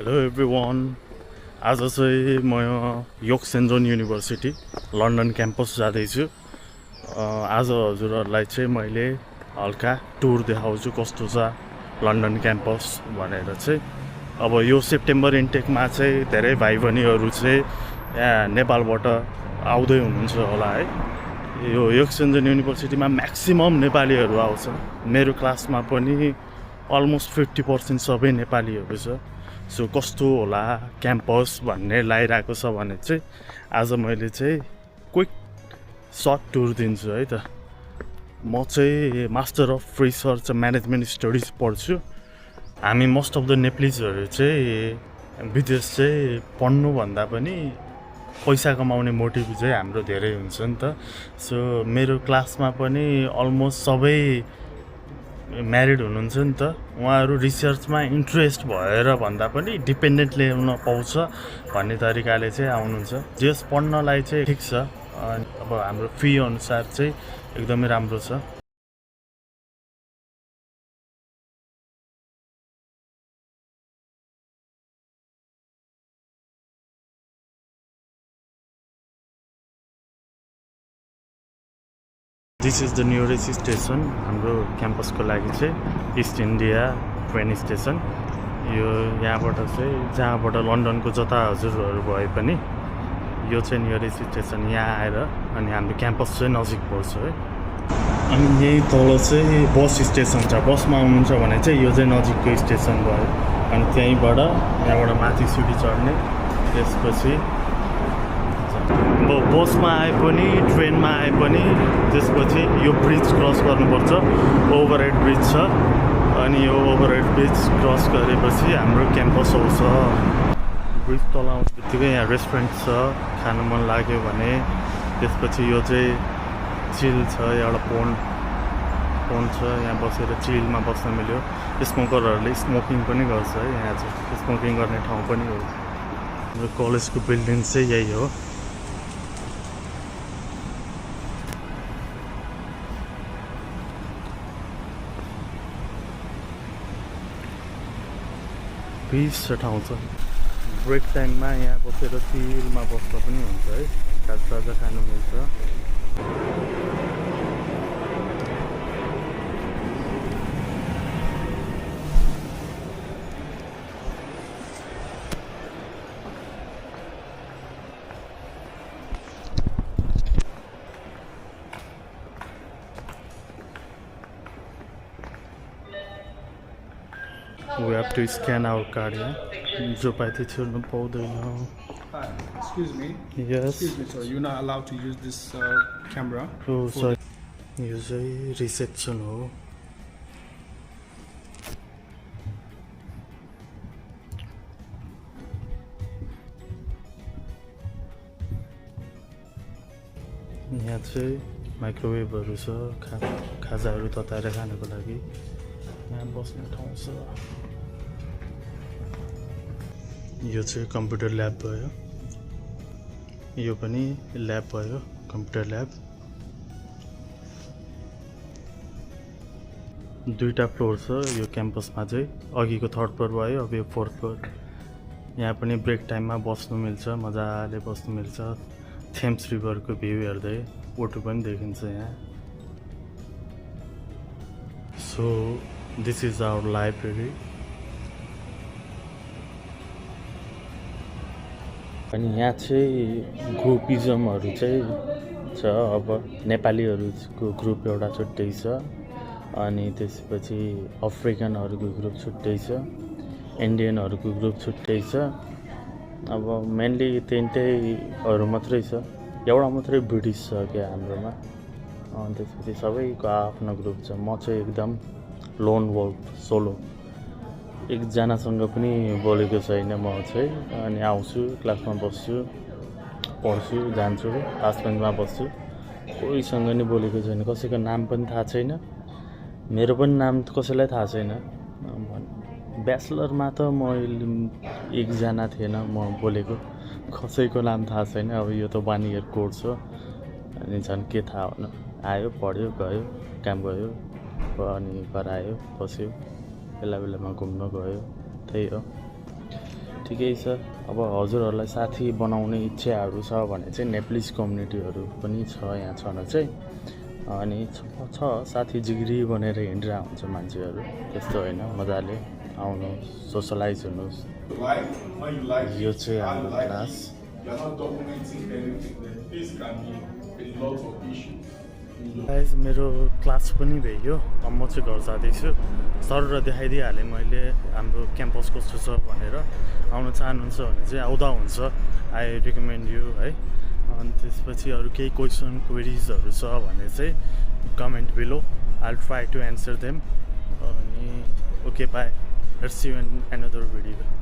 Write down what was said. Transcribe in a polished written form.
Hello everyone. आज चाहिँ म York Saint John university London campus जाँदैछु। आज हजुरहरूलाई चाहिँ मैले हल्का टुर देखाउँछु कस्तो छ लन्डन क्याम्पस भनेर चाहिँ। अब यो सेप्टेम्बर इन्टेकमा चाहिँ धेरै भाइ बहिनीहरू चाहिँ यहाँ नेपालबाट आउँदै हुनुहुन्छ होला है। यो योर्क सेन्ट जोन युनिभर्सिटीमा म्याक्सिमम नेपालीहरू आउँछ। मेरो क्लासमा पनि अलमोस्ट 50% सबै नेपालीहरू छ। सो कस्तो होला क्याम्पस भन्ने लागिरहेको छ भने चाहिँ आज मैले चाहिँ क्विक सर्ट टुर दिन्छु है त। म चाहिँ master of research management studies पढ्छु। हामी मोस्ट अफ द नेप्लिजहरू चाहिँ विदेश चाहिँ पढ्नुभन्दा पनि पैसा कमाउने मोटिभ चाहिँ हाम्रो धेरै हुन्छ नि त। सो मेरो क्लासमा पनि अलमोस्ट सबै म्यारिड हुनुहुन्छ नि त। उहाँहरू रिसर्चमा इन्ट्रेस्ट भएर भन्दा पनि डिपेन्डेन्ट ल्याउन पाउँछ भन्ने तरिकाले चाहिँ आउनुहुन्छ। जस पढ्नलाई चाहिँ ठिक छ। अब हाम्रो फी अनुसार चाहिँ एकदमै राम्रो छ। This is the nearest station हाम्रो क्याम्पसको लागि चाहिँ इस्ट इन्डिया ट्रेन स्टेसन। यो यहाँबाट चाहिँ जहाँबाट लन्डनको जता हजुरहरू भए पनि यो चाहिँ नियरेस्ट स्टेसन यहाँ आएर अनि हाम्रो क्याम्पस चाहिँ नजिक पर्छ है। अनि यही तल चाहिँ बस स्टेसन छ। बसमा आउनुहुन्छ भने चाहिँ यो चाहिँ नजिकको स्टेसन भयो। अनि त्यहीँबाट यहाँबाट माथि सिडी चढ्ने, त्यसपछि बसमा आए पनि ट्रेनमा आए पनि त्यसपछि यो ब्रिज क्रस गर्नुपर्छ। ओभरहेड ब्रिज छ अनि यो ओभरहेड ब्रिज क्रस गरेपछि हाम्रो क्याम्पस आउँछ। ब्रिज तल आउने बित्तिकै यहाँ रेस्टुरेन्ट छ, खानु मन लाग्यो भने। त्यसपछि यो चाहिँ चिल छ, एउटा पोन्ड छ, यहाँ बसेर चिलमा बस्न मिल्यो। स्मोकरहरूले स्मोकिङ पनि गर्छ है। यहाँ चाहिँ स्मोकिङ गर्ने ठाउँ पनि हो। हाम्रो कलेजको बिल्डिङ चाहिँ यही हो। पिस ठाउँ छ। ब्रेक टाइममा यहाँ बसेर चिलमा बस्दा पनि हुन्छ है। खाजा खानु मिल्छ। We have to scan our card here. जो पाइथे छोड्नु पाउँदैन। Excuse me. Yes. Excuse me, sir. You're not allowed to use this camera. Oh, sorry. यो चाहिँ रिसेप्सन हो। यहाँ चाहिँ माइक्रोवेभहरू छ, खाजाहरू तताएर खानको लागि। यहाँ बस्ने ठाउँ छ। यो चाहिँ कम्प्युटर ल्याब भयो। यो पनि ल्याब भयो, कम्प्युटर ल्याब। दुईटा फ्लोर छ यो क्याम्पसमा चाहिँ। अघिको थर्ड फ्लोर भयो, अब यो फोर्थ फ्लोर। यहाँ पनि ब्रेक टाइममा बस्नु मिल्छ, मजाले बस्नु मिल्छ। थेम्स रिभरको भ्यू हेर्दै फोटो पनि देखिन्छ यहाँ। So this is our library. अनि यहाँ चाहिँ ग्रुपिजमहरू चाहिँ छ। अब नेपालीहरूको ग्रुप एउटा छुट्टै छ, अनि त्यसपछि अफ्रिकनहरूको ग्रुप छुट्टै छ, इन्डियनहरूको ग्रुप छुट्टै छ। अब मेनली तिनटैहरू मात्रै छ। एउटा मात्रै ब्रिटिस छ क्या हाम्रोमा। अनि त्यसपछि सबैको आफ्नो ग्रुप छ। म चाहिँ एकदम लोन वल्फ, सोलो। एकजनासँग पनि बोलेको छैन म चाहिँ। अनि आउँछु, क्लासमा बस्छु, पढ्छु, जान्छु, लास्ट बेन्चमा बस्छु। कोहीसँग नि बोलेको छैन। कसैको नाम पनि थाहा छैन। मेरो पनि नाम कसैलाई थाहा छैन। ब्याचलरमा त म एकजना थिएन म बोलेको। कसैको नाम थाहा छैन। अब यो त 1 इयर कोर्स हो। अनि झन् के थाहा हुनु। आयो, पढ्यो, गयो, काम गयो, अनि घर आयो, बस्यो, बेला बेलामा घुम्न गयो, त्यही हो। ठिकै छ। अब हजुरहरूलाई साथी बनाउने इच्छाहरू छ भने चाहिँ नेप्लिज कम्युनिटीहरू पनि छ यहाँ छन चाहिँ। अनि छ साथी जिग्री बनेर हिँडेर हुन्छ मान्छेहरू, त्यस्तो होइन। मजाले आउनु, सोसलाइज हुनुहोस्। यो चाहिँ हाम्रो क्लास। गाइस मेरो क्लास पनि भइयो, अब म चाहिँ घर जाँदैछु। सर र देखाइदिइहालेँ मैले हाम्रो क्याम्पस कस्तो छ भनेर। आउन चाहनुहुन्छ भने चाहिँ आउँदा हुन्छ, आई रिकमेन्ड यु है। अनि त्यसपछि अरू केही क्वेसन क्वेरिजहरू छ भने चाहिँ comment below, I try to answer them. अनि okay bye, let's see you in another video.